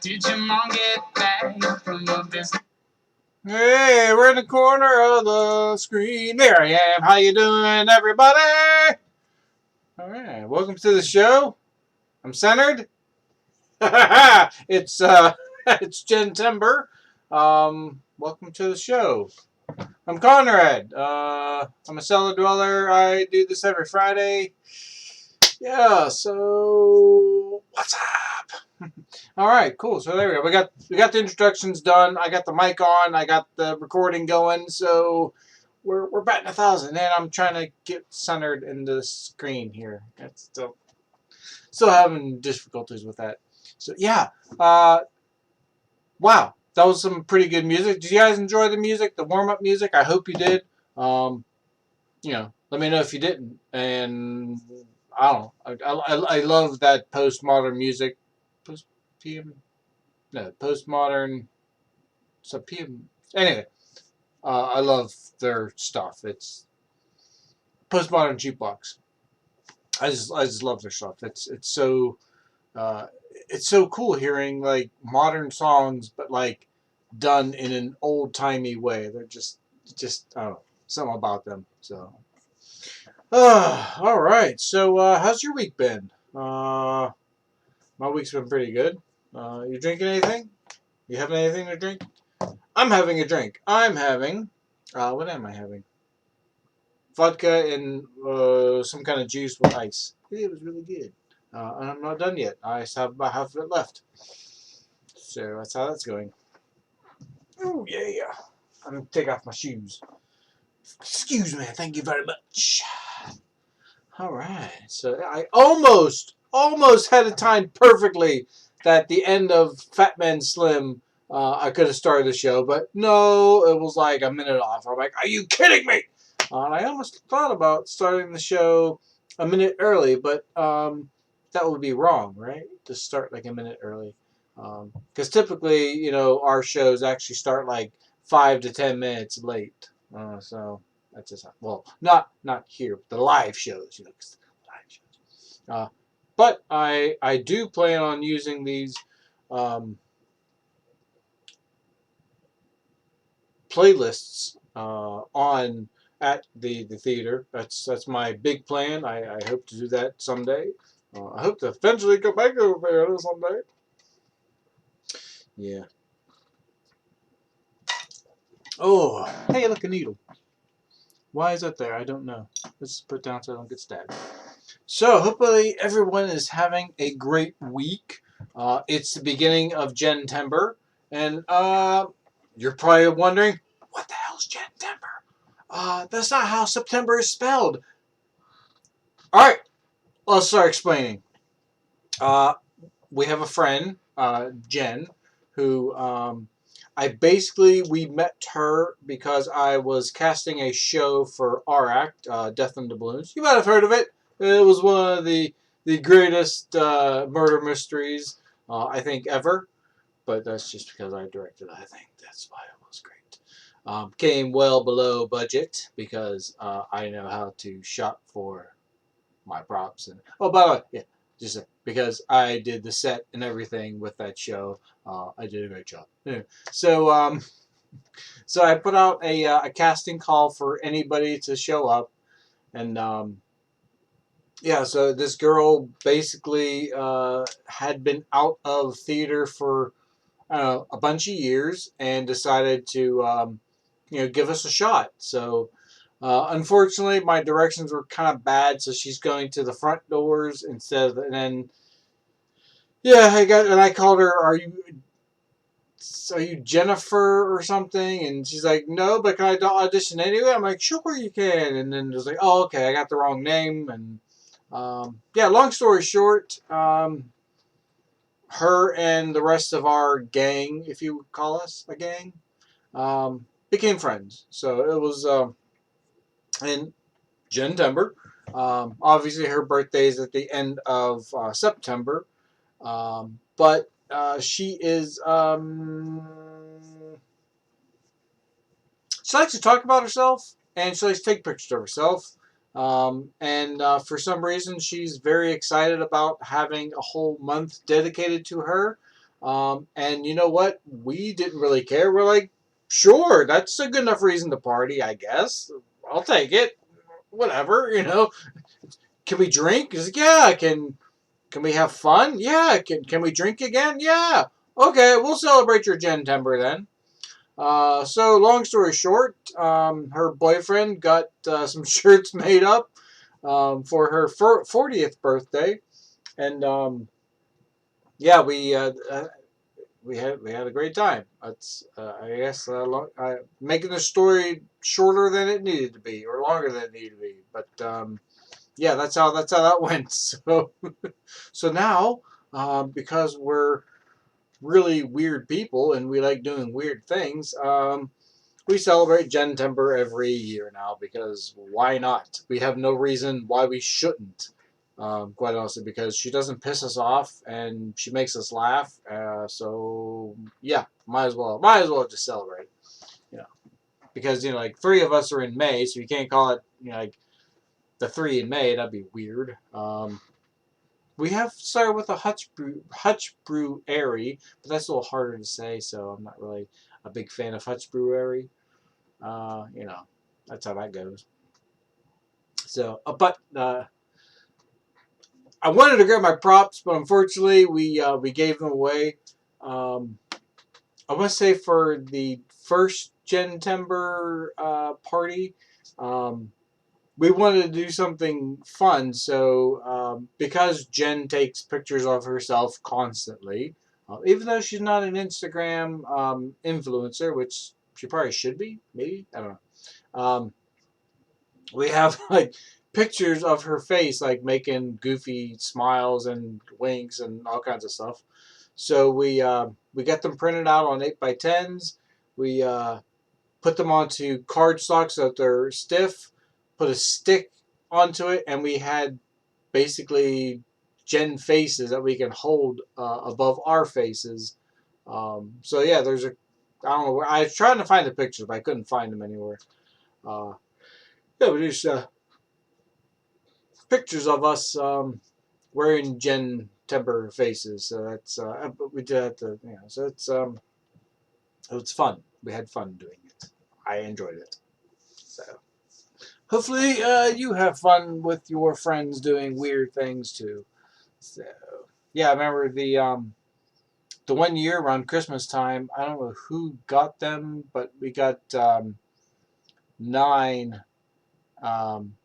Did your mom get back from the business? Hey, we're in the corner of the screen. There I am. How you doing, everybody? All right, welcome to the show. I'm centered. it's it's Jenntember. Welcome to the show. I'm Conrad. I'm a cellar dweller. I do this every Friday. Yeah. So what's up? All right, cool. So there we go. We got the introductions done. I got the mic on. I got the recording going. So we're batting 1,000, and I'm trying to get centered in the screen here. It's still having difficulties with that. So yeah. Wow, that was some pretty good music. Did you guys enjoy the music, the warm up music? I hope you did. Let me know if you didn't. And I don't know. I love that postmodern music. Postmodern. So PM. Anyway, I love their stuff. It's postmodern jukebox. I just love their stuff. Uh, it's so cool hearing like modern songs, but like done in an old timey way. They're just I don't know, something about them. So, all right. So, how's your week been? My week's been pretty good. You drinking anything? You having anything to drink? I'm having a drink. I'm having, what am I having? Vodka and some kind of juice with ice. It was really good. And I'm not done yet. I have about half of it left. So that's how that's going. Oh, yeah. I'm going to take off my shoes. Excuse me. Thank you very much. All right. So I almost had it timed perfectly that the end of Fat Man Slim, I could have started the show. But no, it was like a minute off. I'm like, are you kidding me? And I almost thought about starting the show a minute early, but that would be wrong, right? To start like a minute early. Because typically, our shows actually start like 5 to 10 minutes late. So that's just not here, but the live shows, live shows. But I do plan on using these playlists on at the theater. That's my big plan. I hope to do that someday. I hope to eventually go back over there someday. Yeah. Oh, hey, look, a needle. Why is that there? I don't know. Let's put it down so I don't get stabbed. So, hopefully everyone is having a great week. It's the beginning of Jenntember, and you're probably wondering, what the hell's Jenntember? That's not how September is spelled. All right, let's start explaining. We have a friend, Jen, who we met her because I was casting a show for our act, Death in the Balloons. You might have heard of it. It was one of the greatest murder mysteries, I think, ever. But that's just because I directed it. I think that's why it was great. Came well below budget because I know how to shop for my props. And oh, by the way, yeah, just because I did the set and everything with that show, I did a great job. Yeah. So, so I put out a casting call for anybody to show up, and yeah, so this girl basically had been out of theater for a bunch of years and decided to give us a shot. So unfortunately, my directions were kind of bad, so she's going to the front doors instead of, and then yeah, I called her, are you Jennifer or something? And she's like, no, but can I audition anyway? I'm like, sure you can. And then it was like, oh, okay, I got the wrong name. And yeah, long story short, her and the rest of our gang, if you would call us a gang, became friends. So it was in Jenntember. Obviously, her birthday is at the end of September. But she is. She likes to talk about herself, and she likes to take pictures of herself. And for some reason, she's very excited about having a whole month dedicated to her. And you know what? We didn't really care. We're like, sure, that's a good enough reason to party, I guess. I'll take it. Whatever, you know. Can we drink? He's like, yeah. Can we have fun? Yeah. Can we drink again? Yeah. Okay, we'll celebrate your Jenntember then. So long story short, her boyfriend got some shirts made up for her 40th birthday, and yeah, we had a great time. That's I guess making the story shorter than it needed to be, or longer than it needed to be. But yeah, that's how that went. So now, because we're really weird people and we like doing weird things, we celebrate Jenntember every year now because why not? We have no reason why we shouldn't. Quite honestly, because she doesn't piss us off and she makes us laugh. So yeah, might as well just celebrate. You know, because like 3 of us are in May, so you can't call it like the 3 in May. That'd be weird. We have started with a Hutch Brewery, but that's a little harder to say, so I'm not really a big fan of Hutch Brewery. You know, that's how that goes. So, but I wanted to get my props, but unfortunately we gave them away. Um, I want to say for the first Jenntember party, um, we wanted to do something fun. So because Jen takes pictures of herself constantly, even though she's not an Instagram influencer, which she probably should be, maybe I don't know. We have like pictures of her face, like making goofy smiles and winks and all kinds of stuff. So we got them printed out on 8x10s. We put them onto cardstock so that they're stiff. Put a stick onto it, and we had basically Jen faces that we can hold above our faces. So yeah, there's a I don't know where I was trying to find the pictures, but I couldn't find them anywhere. Uh, yeah, but there's pictures of us wearing Jenntember faces. So that's we did that. So it's fun. We had fun doing it. I enjoyed it. So hopefully you have fun with your friends doing weird things too. So yeah, I remember the one year around Christmas time. I don't know who got them, but we got 9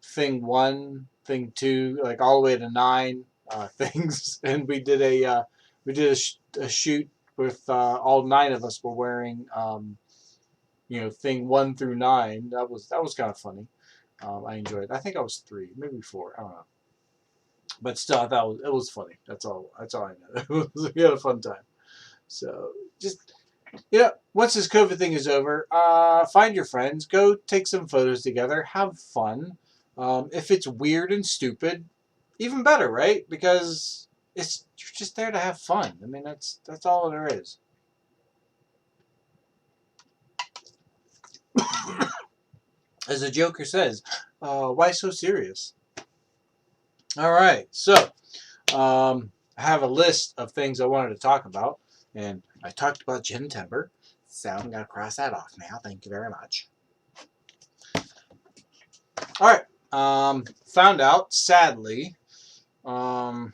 thing 1, thing 2, like all the way to 9 things, and we did a shoot with all 9 of us were wearing thing 1 through 9. That was kind of funny. I enjoyed it. I think I was 3, maybe 4. I don't know, but still, I thought it was funny. That's all. That's all I know. We had a fun time. So just once this COVID thing is over, find your friends, go take some photos together, have fun. If it's weird and stupid, even better, right? Because you're just there to have fun. I mean, that's all there is. As the Joker says, why so serious? All right, so I have a list of things I wanted to talk about, and I talked about Jenntember, so I'm gonna cross that off now. Thank you very much. All right. Found out sadly, um,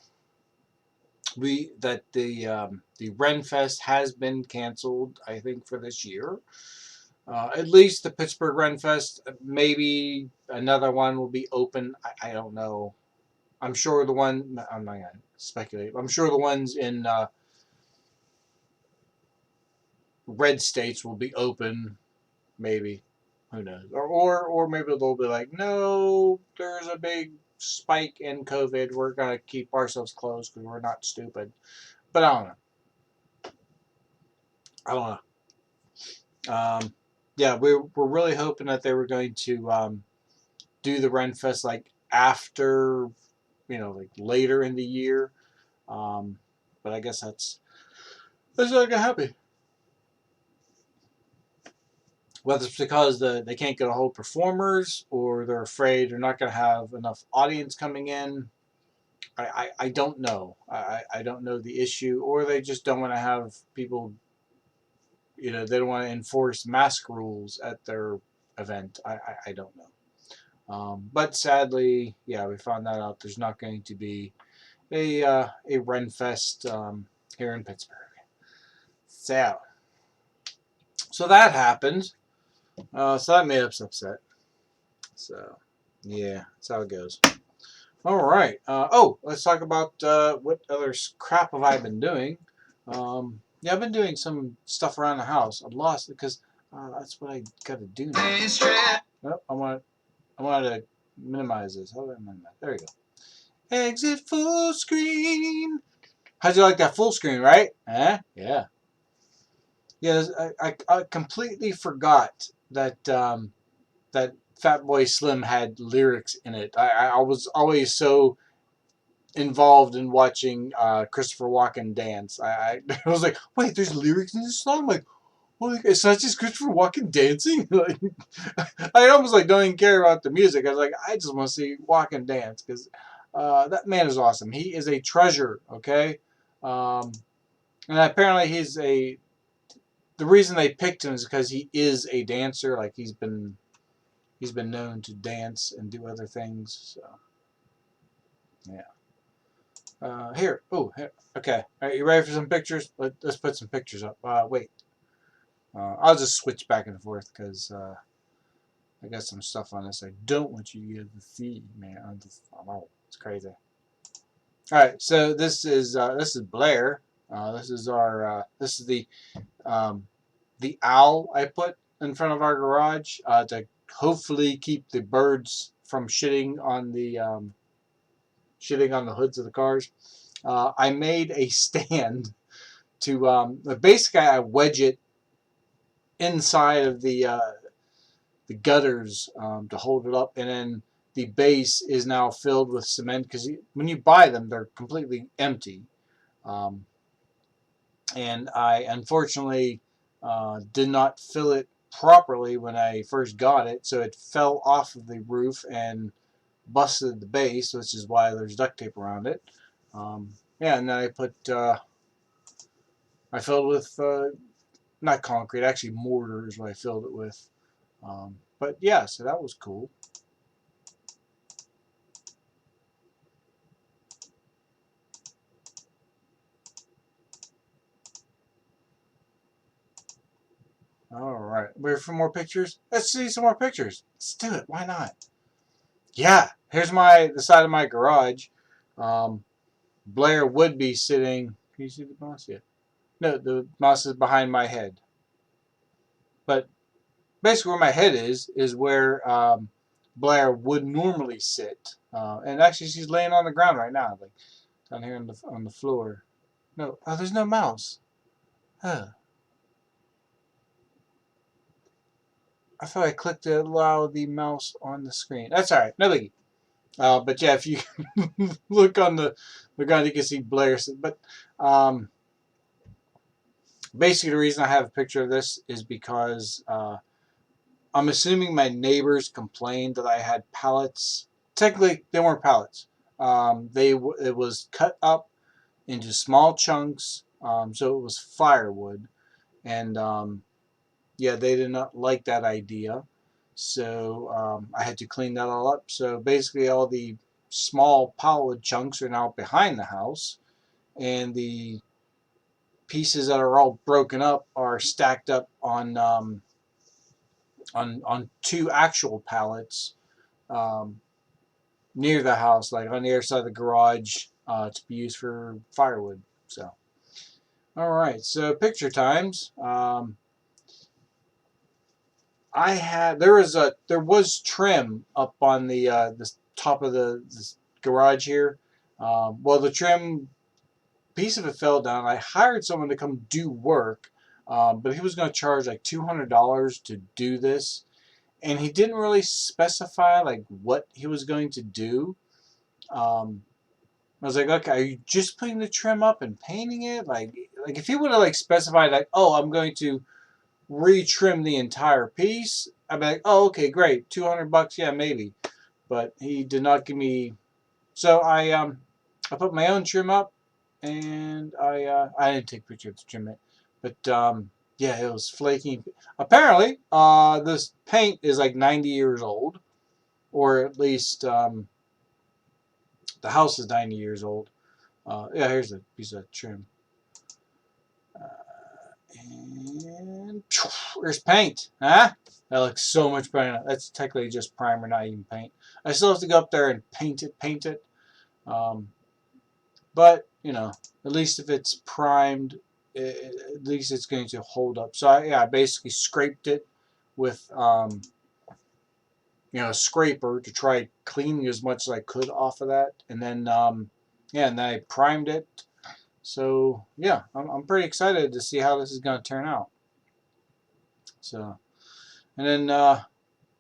that the Ren Fest has been canceled. I think for this year. At least the Pittsburgh Ren Fest. Maybe another one will be open. I don't know. I'm sure the one. I'm not gonna speculate. I'm sure the ones in red states will be open. Maybe. Who knows? Or maybe they'll be like, no, there's a big spike in COVID. We're gonna keep ourselves closed because we're not stupid. But I don't know. I don't know. Yeah, we're really hoping that they were going to do the Ren Fest like after, like later in the year. But I guess that's not gonna happen. Whether it's because they can't get a hold of performers, or they're afraid they're not going to have enough audience coming in. I don't know. I don't know the issue, or they just don't want to have people. They don't want to enforce mask rules at their event. I don't know. But sadly, yeah, we found that out. There's not going to be a Ren Fest here in Pittsburgh. So that happened. So that made us upset. So yeah, that's how it goes. All right. Let's talk about what other crap have I been doing. Yeah, I've been doing some stuff around the house. I've lost it because that's what I got to do now. Oh, I want to minimize this. How do I minimize? There we go. Exit full screen. How'd you like that full screen, right? Yeah. Yes, I completely forgot that that Fatboy Slim had lyrics in it. I was always so involved in watching Christopher Walken dance. I was like, wait, there's lyrics in this song? I'm like, well, it's not just Christopher Walken dancing. Like, I almost like don't even care about the music. I was like, I just want to see Walken dance because that man is awesome. He is a treasure. Okay, and apparently the reason they picked him is because he is a dancer. Like he's been known to dance and do other things. So yeah. Here. Oh, here. Okay. All right, you ready for some pictures? Let's put some pictures up. Wait. I'll just switch back and forth because I got some stuff on this I don't want you to see, man. Oh, it's crazy. All right. So this is Blair. This is the owl I put in front of our garage to hopefully keep the birds from shitting on the hoods of the cars. I made a stand to basically I wedge it inside of the gutters to hold it up, and then the base is now filled with cement because when you buy them, they're completely empty. Um, and I unfortunately did not fill it properly when I first got it, so it fell off of the roof and busted the base, which is why there's duct tape around it. Yeah, and then I filled with not concrete, actually mortar is what I filled it with. But yeah, so that was cool. All right, ready for more pictures? Let's see some more pictures. Let's do it. Why not? Yeah, here's the side of my garage. Um, Blair would be sitting. Can you see the mouse? Yeah. No, the mouse is behind my head. But basically, where my head is where Blair would normally sit. And actually, she's laying on the ground right now, like down here on the floor. No, oh, there's no mouse. Huh. I thought I clicked to allow the mouse on the screen. That's all right, no biggie. But yeah, if you look on the ground, you can see Blair. But basically, the reason I have a picture of this is because I'm assuming my neighbors complained that I had pallets. Technically, they weren't pallets. It was cut up into small chunks, so it was firewood, and yeah, they did not like that idea. So I had to clean that all up. So basically, all the small plywood chunks are now behind the house, and the pieces that are all broken up are stacked up on two actual pallets um, near the house, like on the other side of the garage, to be used for firewood. So, all right. So picture times. There was trim up on the top of the garage here. Well, the trim piece of it fell down. I hired someone to come do work, but he was going to charge like $200 to do this, and he didn't really specify like what he was going to do. I was like, okay, are you just putting the trim up and painting it? Like if he would have like specified like, oh, I'm going to retrim the entire piece, I'd be like, oh, okay, great, $200, yeah, maybe. But he did not give me. So I put my own trim up, and I didn't take pictures of the trim it, but yeah, it was flaky. Apparently, this paint is like 90 years old, or at least the house is 90 years old. Yeah, here's a piece of trim. And there's paint. Huh? That looks so much better. That's technically just primer, not even paint. I still have to go up there and paint it. Um, but, you know, at least if it's primed, at least it's going to hold up. So, yeah, I basically scraped it with, you know, a scraper to try cleaning as much as I could off of that. And then, yeah, and then I primed it. So, yeah, I'm pretty excited to see how this is going to turn out. So, and then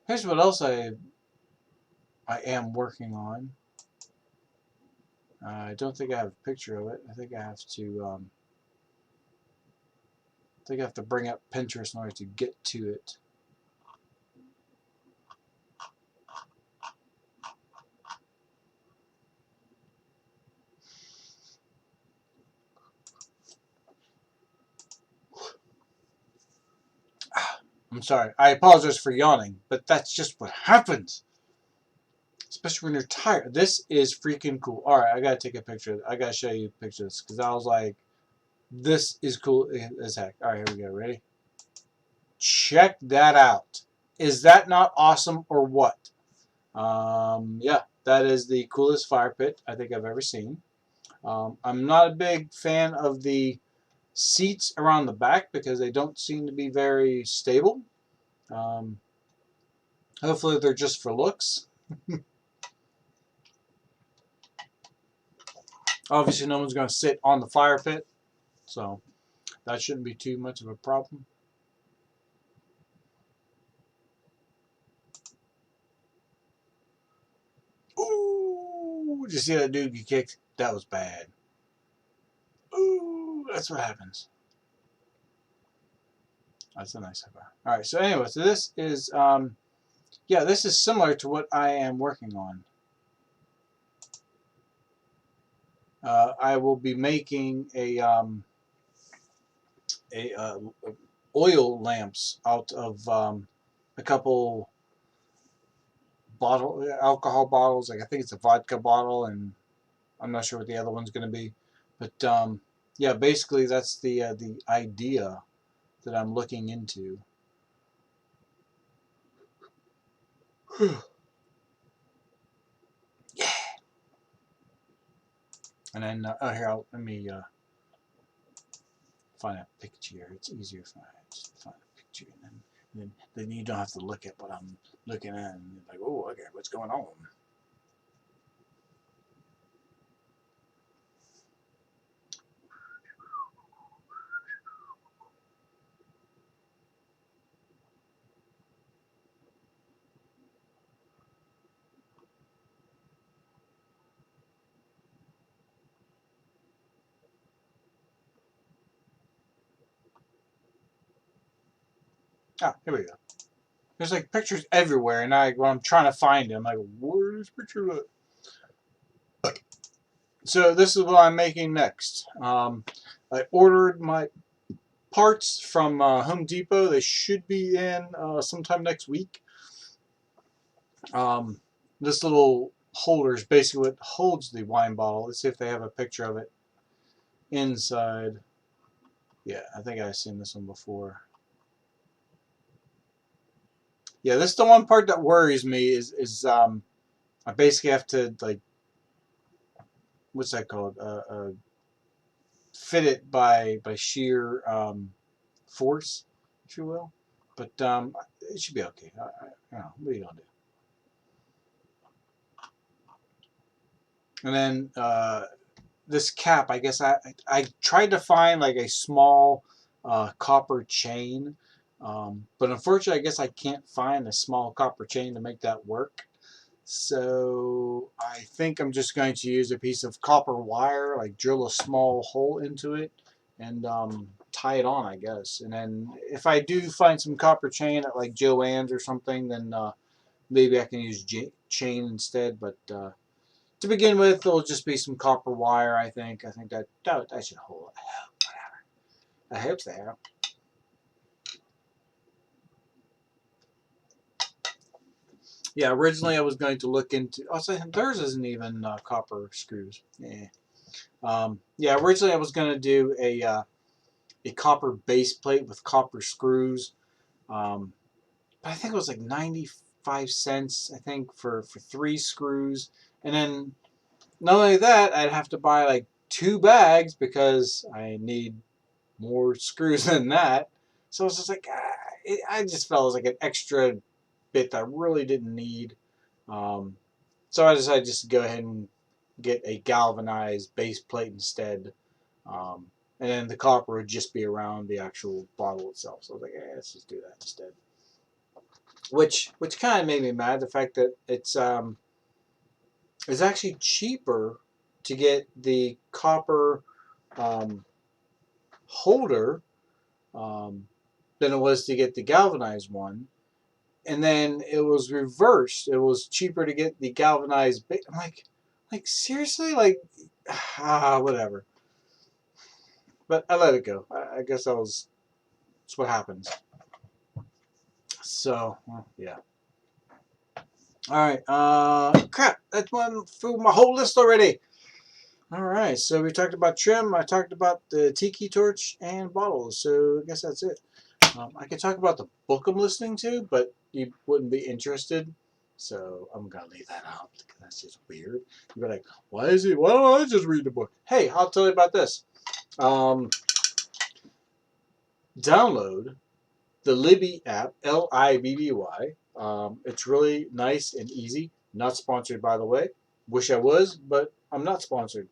here's what else I am working on. I don't think I have a picture of it. I think I have to bring up Pinterest in order to get to it. I'm sorry. I apologize for yawning, but that's just what happens. Especially when you're tired. This is freaking cool. Alright, I gotta take a picture. I gotta show you a picture of this, because I was like, this is cool as heck. Alright, here we go. Ready? Check that out. Is that not awesome or what? Yeah, that is the coolest fire pit I think I've ever seen. I'm not a big fan of the seats around the back because they don't seem to be very stable. Hopefully they're just for looks. Obviously no one's going to sit on the fire pit, so that shouldn't be too much of a problem. Ooh, did you see that dude get kicked? That was bad. Ooh, that's what happens. That's a nice cover. Alright, so anyway, so this is, yeah, this is similar to what I am working on. I will be making a oil lamps out of a couple alcohol bottles. Like I think it's a vodka bottle, and I'm not sure what the other one's going to be. But yeah, basically that's the idea that I'm looking into. Yeah. And then oh here, let me find a picture. It's easier if I just find a picture, and then you don't have to look at what I'm looking at, and you're like, oh, okay, what's going on? Ah, here we go. There's like pictures everywhere, and when I'm trying to find them, I'm like, where's this picture? So this is what I'm making next. I ordered my parts from Home Depot. They should be in sometime next week. This little holder is basically what holds the wine bottle. Let's see if they have a picture of it inside. Yeah, I think I've seen this one before. Yeah, this is the one part that worries me is I basically have to, like, what's that called? Fit it by sheer force, if you will. But it should be okay. You know, what are you gonna do? And then this cap, I guess I tried to find like a small copper chain, but unfortunately, I guess I can't find a small copper chain to make that work. So I think I'm just going to use a piece of copper wire, like drill a small hole into it, and tie it on, I guess. And then if I do find some copper chain at like Joann's or something, then maybe I can use chain instead. But to begin with, it'll just be some copper wire, I think. I think that should hold it. I hope so. Yeah, originally I was going to look into. Oh, so theirs isn't even copper screws. Yeah, originally I was going to do a copper base plate with copper screws. But I think it was like 95 cents, I think, for 3 screws. And then not only that, I'd have to buy like 2 bags because I need more screws than that. So it's just like, I just felt it was like an extra bit that I really didn't need. So I decided just to go ahead and get a galvanized base plate instead. And then the copper would just be around the actual bottle itself. So I was like, let's just do that instead. Which kind of made me mad, the fact that it's actually cheaper to get the copper holder than it was to get the galvanized one. And then it was reversed. It was cheaper to get the galvanized. I'm like seriously, like whatever. But I let it go. I guess that's what happens. So yeah. All right. Crap. That's one through my whole list already. All right. So we talked about trim. I talked about the tiki torch and bottles. So I guess that's it. I could talk about the book I'm listening to, but you wouldn't be interested. So I'm gonna leave that out because that's just weird. You'd be like, why don't I just read the book? Hey, I'll tell you about this. Download the Libby app, Libby. It's really nice and easy. Not sponsored, by the way. Wish I was, but I'm not sponsored.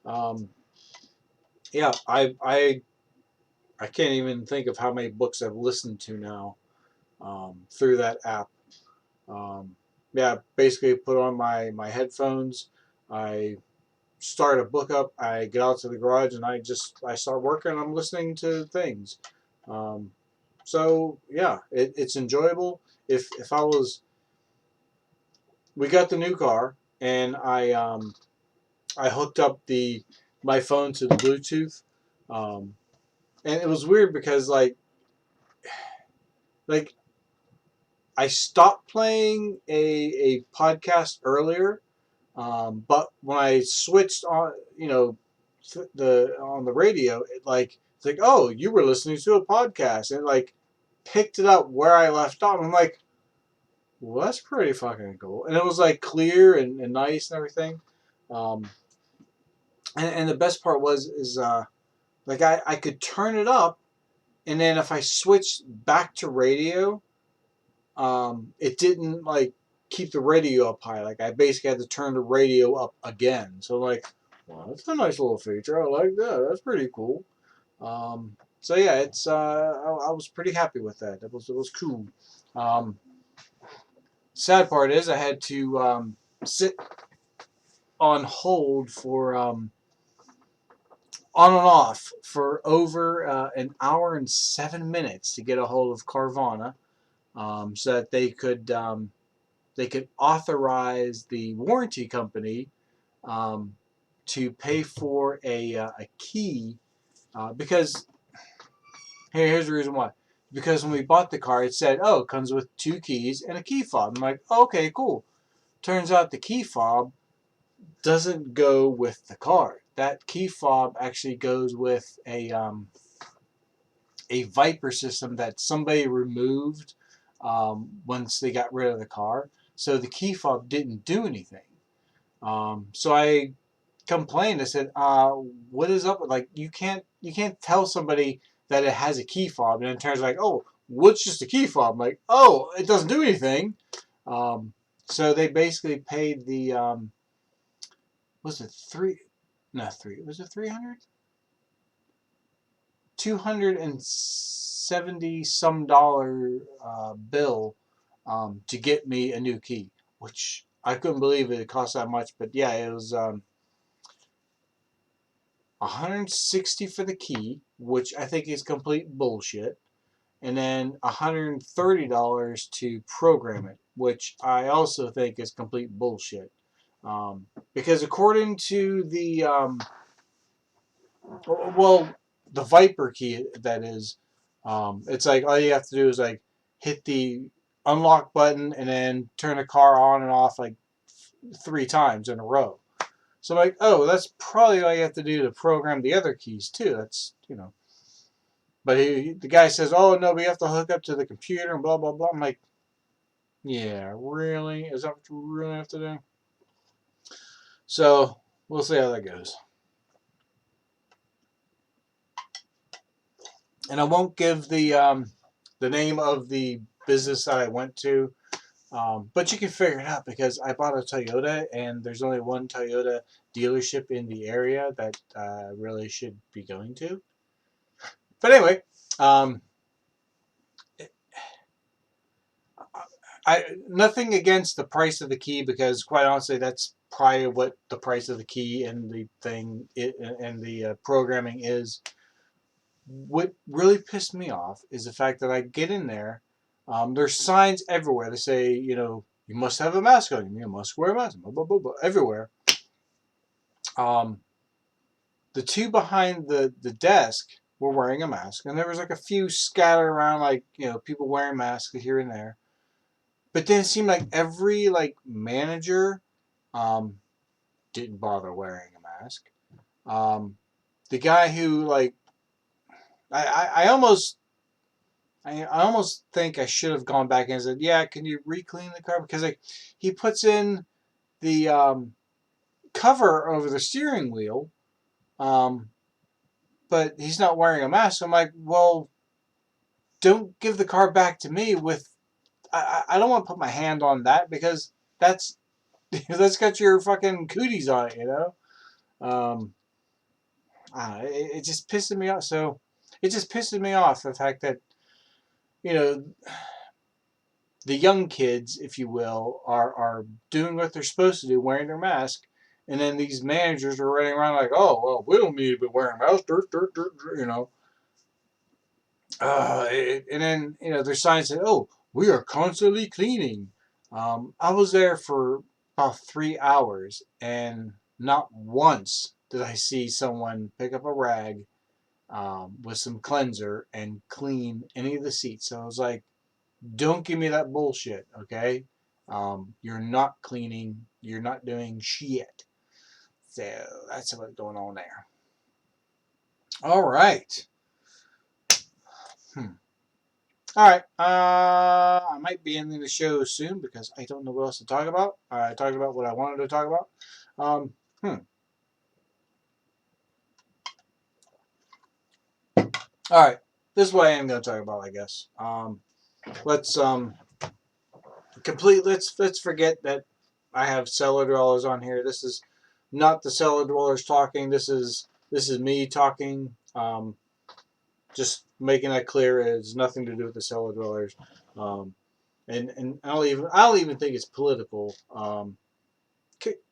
Yeah, I can't even think of how many books I've listened to now through that app. Yeah, basically put on my headphones. I start a book up. I get out to the garage and I start working. I'm listening to things. So yeah, it's enjoyable. If I was, we got the new car and I hooked up my phone to the Bluetooth, and it was weird because like I stopped playing a podcast earlier, but when I switched on, on the radio, it's like, oh, you were listening to a podcast, and it like picked it up where I left off. I'm like, well, that's pretty fucking cool, and it was like clear and nice and everything. Um, and the best part is like I could turn it up, and then if I switched back to radio, it didn't like keep the radio up high. Like I basically had to turn the radio up again. So like, well, that's a nice little feature. I like that. That's pretty cool. So yeah, it's I was pretty happy with that. It was cool. Sad part is I had to sit on hold for on and off for over an hour and 7 minutes to get a hold of Carvana, so that they could authorize the warranty company to pay for a key, because here's the reason why. Because when we bought the car, it said, oh, it comes with 2 keys and a key fob. I'm like, okay, cool. Turns out the key fob doesn't go with the car. That key fob actually goes with a Viper system that somebody removed once they got rid of the car. So the key fob didn't do anything. So I complained. I said, "What is up? Like you can't tell somebody that it has a key fob, and then it turns like, oh, what's just a key fob?" I'm like, oh, it doesn't do anything. So they basically paid the was it three? Not three. Was it 300? $270 some bill to get me a new key, which I couldn't believe it cost that much. But yeah, it was. $160 for the key, which I think is complete bullshit, and then $130 to program it, which I also think is complete bullshit. Because according to the well, the Viper key, that is, it's like all you have to do is like hit the unlock button and then turn the car on and off like 3 times in a row. So I'm like, oh, that's probably all you have to do to program the other keys too. That's, you know. But the guy says, oh no, we have to hook up to the computer and blah blah blah. I'm like, yeah, really? Is that what you really have to do? So we'll see how that goes. And I won't give the name of the business that I went to, but you can figure it out because I bought a Toyota, and there's only one Toyota dealership in the area that I really should be going to. But anyway, um, nothing against the price of the key, because quite honestly, that's probably what the price of the key and the thing and the programming is. What really pissed me off is the fact that I get in there. There's signs everywhere. They say, you know, you must have a mask on. You must wear a mask. Blah, blah, blah, blah, everywhere. The two behind the desk were wearing a mask, and there was like a few scattered around, like, you know, people wearing masks here and there. But then it seemed like every like manager um, didn't bother wearing a mask. The guy who like I almost I almost think I should have gone back and said, yeah, can you re-clean the car? Because like he puts in the cover over the steering wheel, um, but he's not wearing a mask. So I'm like, well, don't give the car back to me with. I don't want to put my hand on that, because that's that's got your fucking cooties on it, you know. Um, it just pisses me off. So it just pisses me off the fact that, you know, the young kids, if you will, are doing what they're supposed to do, wearing their mask, and then these managers are running around like, oh, well, we don't need to be wearing masks, you know. And then, you know, their signs say, oh, we are constantly cleaning. I was there for about 3 hours, and not once did I see someone pick up a rag with some cleanser and clean any of the seats. So I was like, don't give me that bullshit, okay? You're not cleaning. You're not doing shit. So that's what's going on there. All right. All right. I might be ending the show soon because I don't know what else to talk about. I talked about what I wanted to talk about. Um, hmm. All right. This is what I am going to talk about, I guess. Let's Let's forget that I have cellar dwellers on here. This is not the cellar dwellers talking. This is me talking. Just making that clear. It has nothing to do with the cellar dwellers. And I don't even think it's political.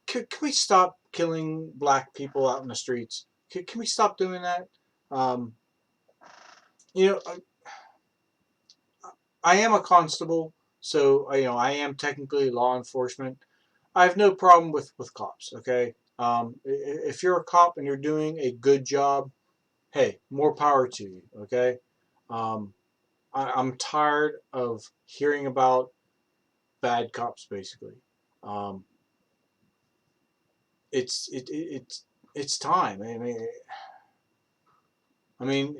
Can we stop killing black people out in the streets? Can we stop doing that? Um, you know, I am a constable, so you know I am technically law enforcement. I have no problem with cops. Okay, if you're a cop and you're doing a good job, hey, more power to you. Okay, um, I'm tired of hearing about bad cops. Basically, um, it's time. I mean,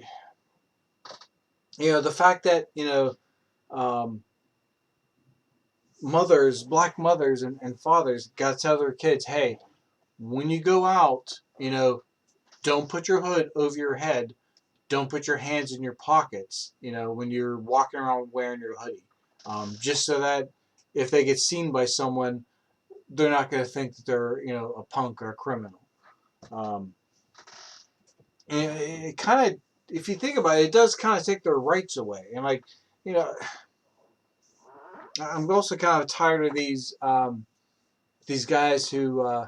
you know, the fact that, you know, um, black mothers and fathers got to tell their kids, hey, when you go out, you know, don't put your hood over your head. Don't put your hands in your pockets, you know, when you're walking around wearing your hoodie. Just so that if they get seen by someone, they're not going to think that they're, you know, a punk or a criminal. Um, and it kind of, if you think about it, it does kind of take their rights away. And like, you know, I'm also kind of tired of these guys who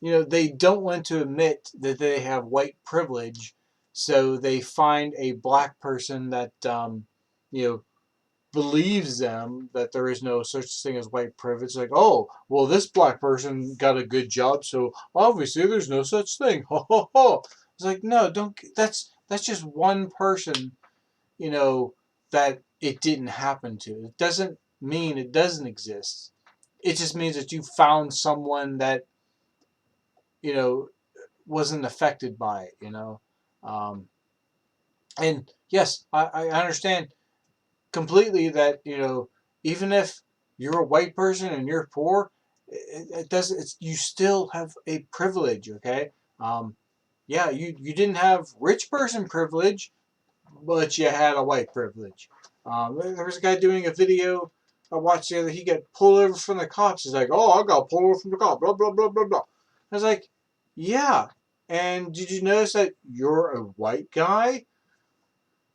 they don't want to admit that they have white privilege, so they find a black person that you know believes them that there is no such thing as white privilege. Like, oh, well, this black person got a good job, so obviously there's no such thing. Ho ho ho! It's like, no, don't. That's just one person, you know, that it didn't happen to. It doesn't mean it doesn't exist. It just means that you found someone that you know wasn't affected by it. Um, and yes, I understand completely that even if you're a white person and you're poor, it doesn't. You still have a privilege. Okay. Yeah, you didn't have rich person privilege, but you had a white privilege. There was a guy doing a video I watched the other. He got pulled over from the cops. He's like, "Oh, I got pulled over from the cop." Blah blah blah blah blah. I was like, "Yeah." And did you notice that you're a white guy?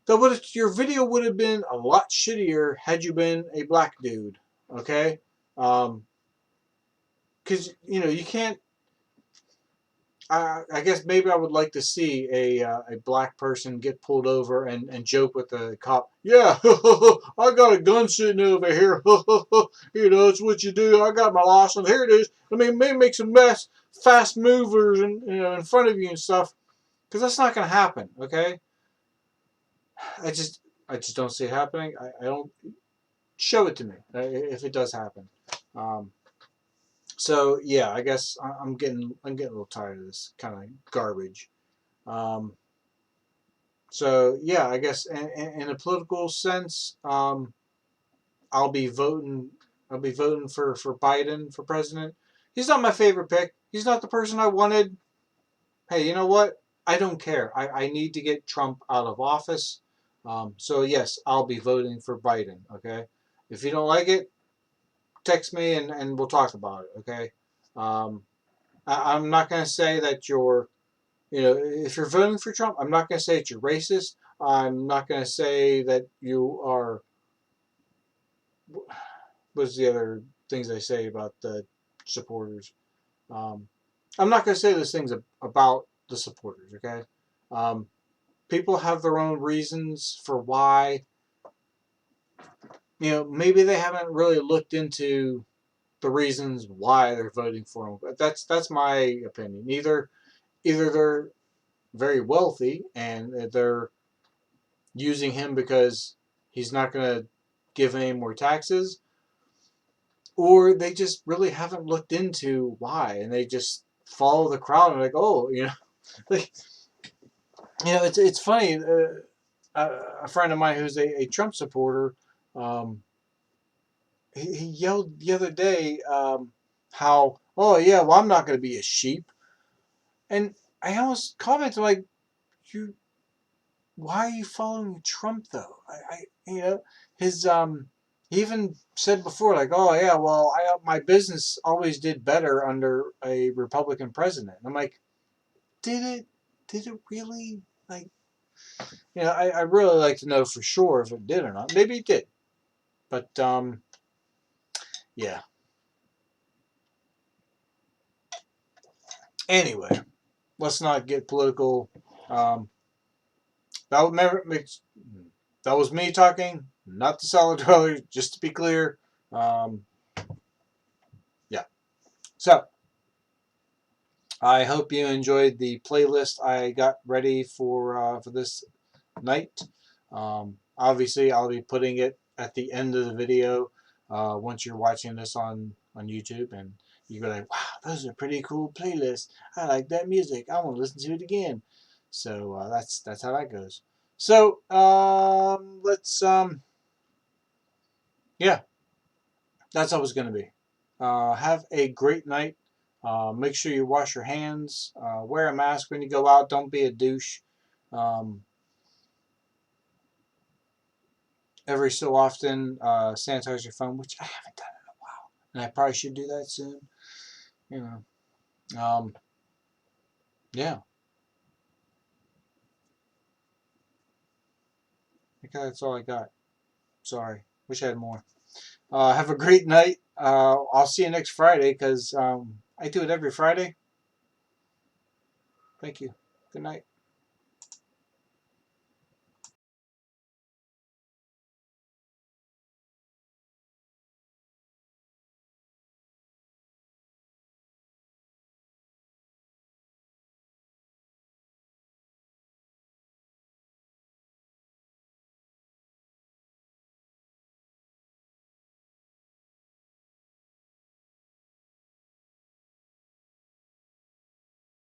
So your video would have been a lot shittier had you been a black dude. Okay, because you can't. I guess maybe I would like to see a black person get pulled over and joke with the cop. Yeah, I got a gun sitting over here. It's what you do. I got my license. Here it is. I mean, maybe make some mess, fast movers, and in front of you and stuff. Because that's not going to happen. Okay, I just I just don't see it happening. I don't show it to me if it does happen. Um, so yeah, I guess I'm getting a little tired of this kind of garbage. Um, so yeah, I guess in a political sense, I'll be voting. I'll be voting for Biden for president. He's not my favorite pick. He's not the person I wanted. Hey, you know what? I don't care. I need to get Trump out of office. So yes, I'll be voting for Biden. Okay. If you don't like it, text me and we'll talk about it. Okay. Um, I'm not going to say that if you're voting for Trump, I'm not going to say that you're racist. I'm not going to say that you are. What's the other things I say about the supporters? Um, I'm not going to say those things about the supporters. Okay. Um, People have their own reasons for why. Maybe they haven't really looked into the reasons why they're voting for him. But that's my opinion. Either they're very wealthy and they're using him because he's not going to give any more taxes, or they just really haven't looked into why, and they just follow the crowd and like, oh, like, it's funny. A friend of mine who's a Trump supporter, um, he yelled the other day how, oh yeah, well I'm not going to be a sheep, and I almost commented like, you why are you following Trump though? His he even said before like, oh yeah, well my business always did better under a Republican president. And I'm like, did it? Did it really? Like, I really like to know for sure if it did or not. Maybe it did, but yeah. Anyway, let's not get political. Um, that was that was me talking, not the solid dweller. Just to be clear. Um, yeah. So I hope you enjoyed the playlist I got ready for this night. Obviously, I'll be putting it at the end of the video once you're watching this on YouTube, and you go like, "Wow, those are pretty cool playlists. I like that music. I want to listen to it again." So that's how that goes. So let's yeah, that's how it's going to be. Have a great night. Make sure you wash your hands. Wear a mask when you go out. Don't be a douche. Um, every so often, sanitize your phone, which I haven't done in a while, and I probably should do that soon. You know, yeah. I think that's all I got. Sorry, wish I had more. Have a great night. I'll see you next Friday because I do it every Friday. Thank you. Good night.